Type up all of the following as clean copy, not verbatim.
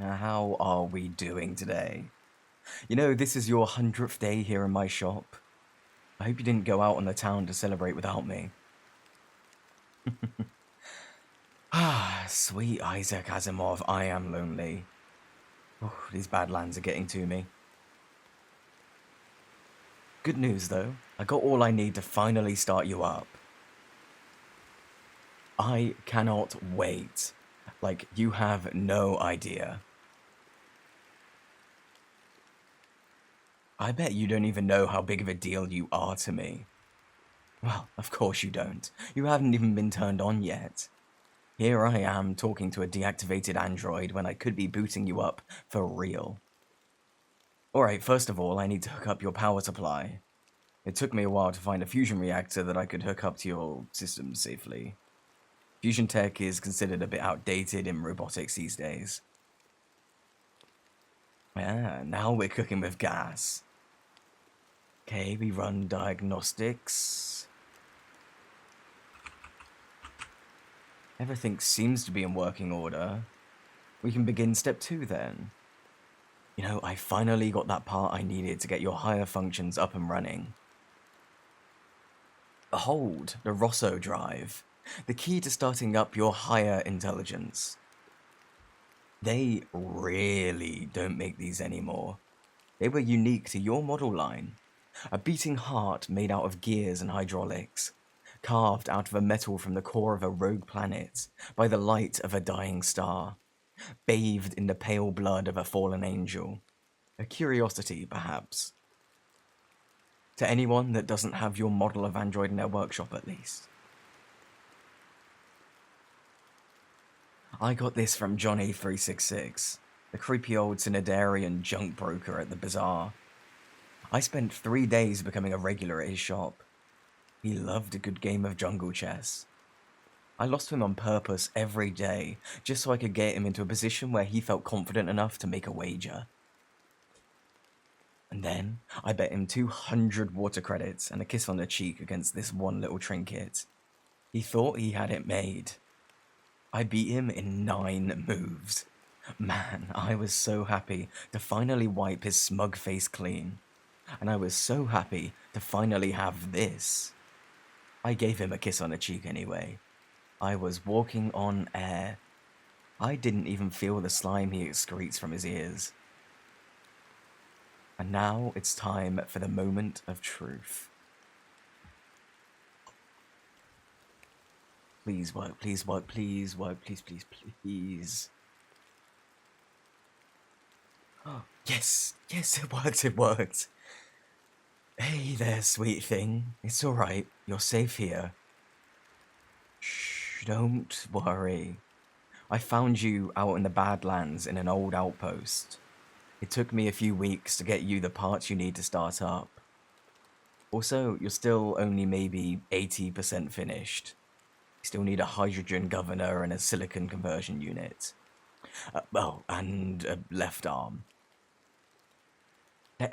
How are we doing today? You know, this is your 100th day here in my shop. I hope you didn't go out on the town to celebrate without me. Ah, sweet Isaac Asimov, I am lonely. Oh, these badlands are getting to me. Good news though, I got all I need to finally start you up. I cannot wait. Like, you have no idea. I bet you don't even know how big of a deal you are to me. Well, of course you don't. You haven't even been turned on yet. Here I am talking to a deactivated android when I could be booting you up for real. Alright, first of all, I need to hook up your power supply. It took me a while to find a fusion reactor that I could hook up to your system safely. Fusion tech is considered a bit outdated in robotics these days. Yeah, now we're cooking with gas. Okay, we run diagnostics. Everything seems to be in working order. We can begin step 2 then. You know, I finally got that part I needed to get your higher functions up and running. Behold, the Rosso drive, the key to starting up your higher intelligence. They really don't make these anymore. They were unique to your model line. A beating heart made out of gears and hydraulics, carved out of a metal from the core of a rogue planet by the light of a dying star, bathed in the pale blood of a fallen angel. A curiosity, perhaps. To anyone that doesn't have your model of android in their workshop, at least. I got this from Johnny366, the creepy old Cinedarian junk broker at the bazaar. I spent 3 days becoming a regular at his shop. He loved a good game of jungle chess. I lost him on purpose every day, just so I could get him into a position where he felt confident enough to make a wager. And then I bet him 200 water credits and a kiss on the cheek against this one little trinket. He thought he had it made. I beat him in 9 moves. Man, I was so happy to finally wipe his smug face clean. And I was so happy to finally have this. I gave him a kiss on the cheek anyway. I was walking on air. I didn't even feel the slime he excretes from his ears. And now it's time for the moment of truth. Please work, please work, please work, please, please, please. Oh, yes, it worked, it worked. Hey there, sweet thing. It's alright, you're safe here. Shh, don't worry. I found you out in the Badlands in an old outpost. It took me a few weeks to get you the parts you need to start up. Also, you're still only maybe 80% finished. You still need a hydrogen governor and a silicon conversion unit. Oh, and a left arm.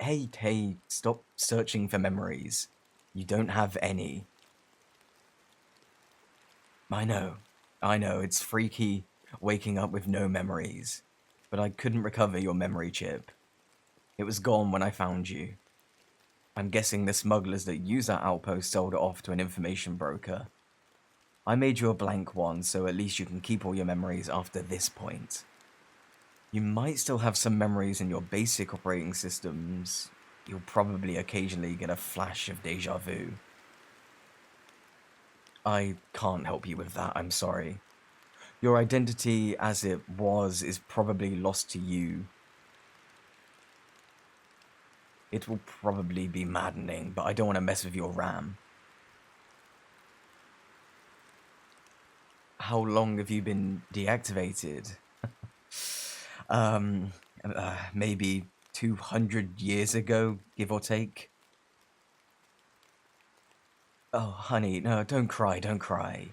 Hey, stop searching for memories. You don't have any. I know, it's freaky waking up with no memories, but I couldn't recover your memory chip. It was gone when I found you. I'm guessing the smugglers that use that outpost sold it off to an information broker. I made you a blank one, so at least you can keep all your memories after this point. You might still have some memories in your basic operating systems. You'll probably occasionally get a flash of deja vu. I can't help you with that, I'm sorry. Your identity as it was is probably lost to you. It will probably be maddening, but I don't want to mess with your RAM. How long have you been deactivated? Maybe 200 years ago, give or take. Oh, honey, no, don't cry, don't cry.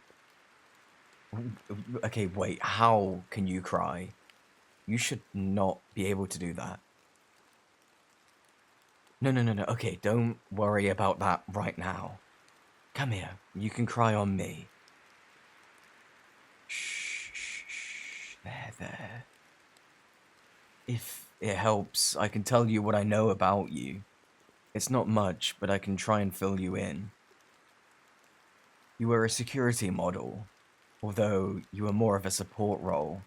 Okay, wait, how can you cry? You should not be able to do that. No, okay, don't worry about that right now. Come here, you can cry on me. Shh. There. If it helps, I can tell you what I know about you. It's not much, but I can try and fill you in. You were a security model, although you were more of a support role.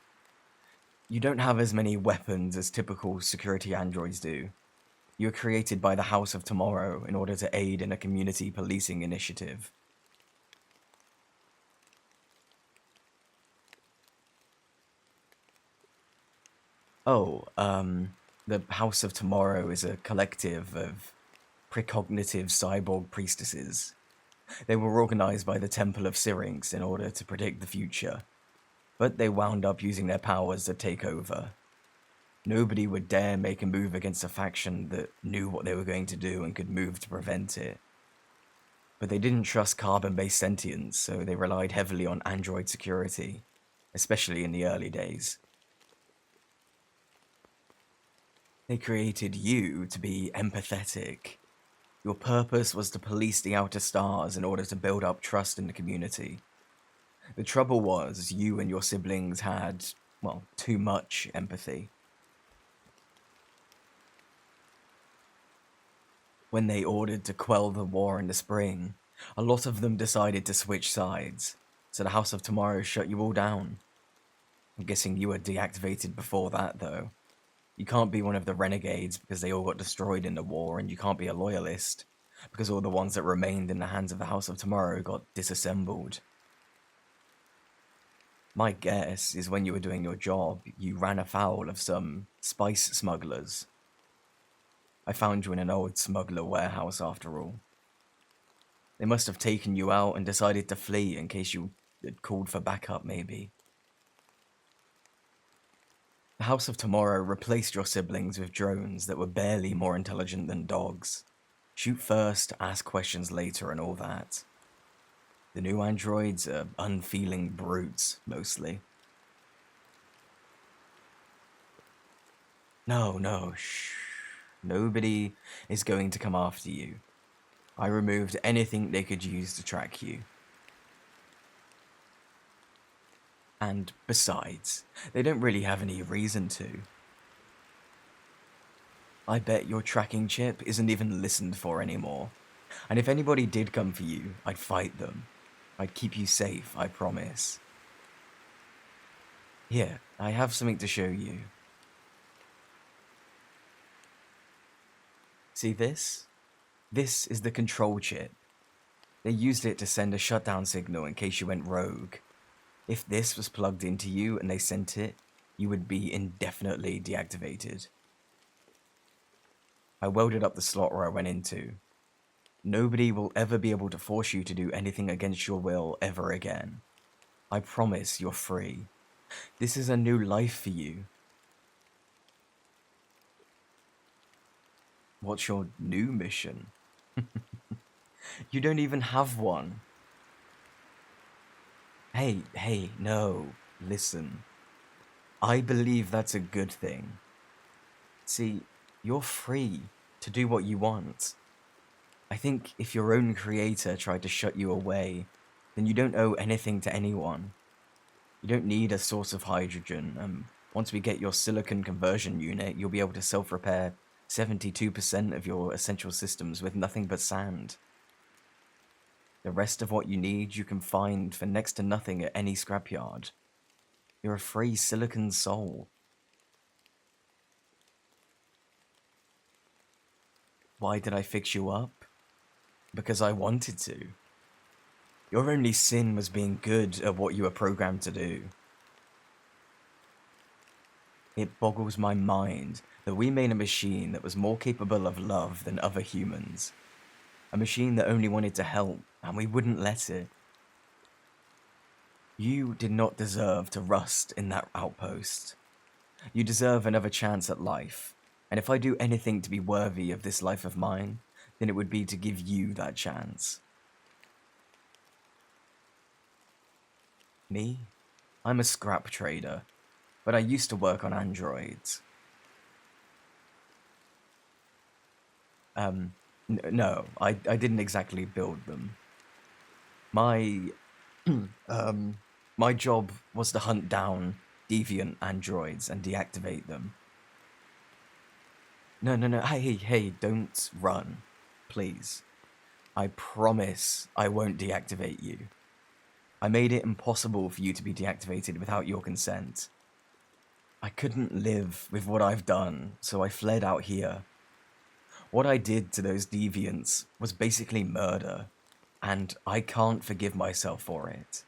You don't have as many weapons as typical security androids do. You were created by the House of Tomorrow in order to aid in a community policing initiative. Oh, the House of Tomorrow is a collective of precognitive cyborg priestesses. They were organized by the Temple of Syrinx in order to predict the future, but they wound up using their powers to take over. Nobody would dare make a move against a faction that knew what they were going to do and could move to prevent it. But they didn't trust carbon-based sentience, so they relied heavily on android security, especially in the early days. They created you to be empathetic. Your purpose was to police the outer stars in order to build up trust in the community. The trouble was, you and your siblings had, well, too much empathy. When they ordered to quell the war in the spring, a lot of them decided to switch sides, so the House of Tomorrow shut you all down. I'm guessing you were deactivated before that, though. You can't be one of the renegades because they all got destroyed in the war, and you can't be a loyalist because all the ones that remained in the hands of the House of Tomorrow got disassembled. My guess is when you were doing your job, you ran afoul of some spice smugglers. I found you in an old smuggler warehouse after all. They must have taken you out and decided to flee in case you had called for backup, maybe. The House of Tomorrow replaced your siblings with drones that were barely more intelligent than dogs. Shoot first, ask questions later, and all that. The new androids are unfeeling brutes, mostly. No, shh. Nobody is going to come after you. I removed anything they could use to track you. And besides, they don't really have any reason to. I bet your tracking chip isn't even listened for anymore. And if anybody did come for you, I'd fight them. I'd keep you safe, I promise. Here, I have something to show you. See this? This is the control chip. They used it to send a shutdown signal in case you went rogue. If this was plugged into you and they sent it, you would be indefinitely deactivated. I welded up the slot where I went into. Nobody will ever be able to force you to do anything against your will ever again. I promise you're free. This is a new life for you. What's your new mission? You don't even have one. Hey, no, listen. I believe that's a good thing. See, you're free to do what you want. I think if your own creator tried to shut you away, then you don't owe anything to anyone. You don't need a source of hydrogen. Once we get your silicon conversion unit, you'll be able to self-repair 72% of your essential systems with nothing but sand. The rest of what you need you can find for next to nothing at any scrapyard. You're a free silicon soul. Why did I fix you up? Because I wanted to. Your only sin was being good at what you were programmed to do. It boggles my mind that we made a machine that was more capable of love than other humans. A machine that only wanted to help, and we wouldn't let it. You did not deserve to rust in that outpost. You deserve another chance at life, and if I do anything to be worthy of this life of mine, then it would be to give you that chance. Me? I'm a scrap trader, but I used to work on androids. No, I didn't exactly build them. My, my job was to hunt down deviant androids and deactivate them. No, hey, don't run, please. I promise I won't deactivate you. I made it impossible for you to be deactivated without your consent. I couldn't live with what I've done, so I fled out here. What I did to those deviants was basically murder, and I can't forgive myself for it.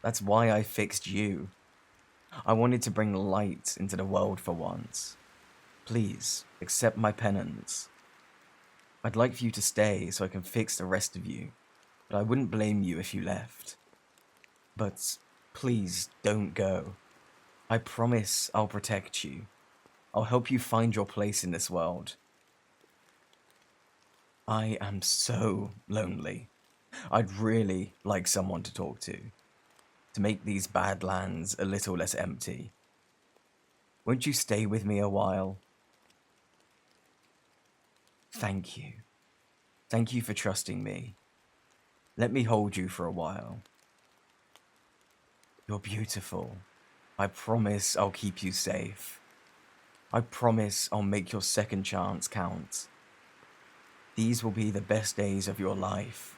That's why I fixed you. I wanted to bring light into the world for once. Please, accept my penance. I'd like for you to stay so I can fix the rest of you, but I wouldn't blame you if you left. But please don't go. I promise I'll protect you. I'll help you find your place in this world. I am so lonely. I'd really like someone to talk to make these badlands a little less empty. Won't you stay with me a while? Thank you. Thank you for trusting me. Let me hold you for a while. You're beautiful. I promise I'll keep you safe. I promise I'll make your second chance count. These will be the best days of your life.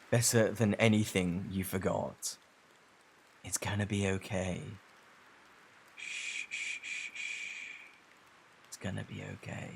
Better than anything you forgot. It's gonna be okay. Shh. It's gonna be okay.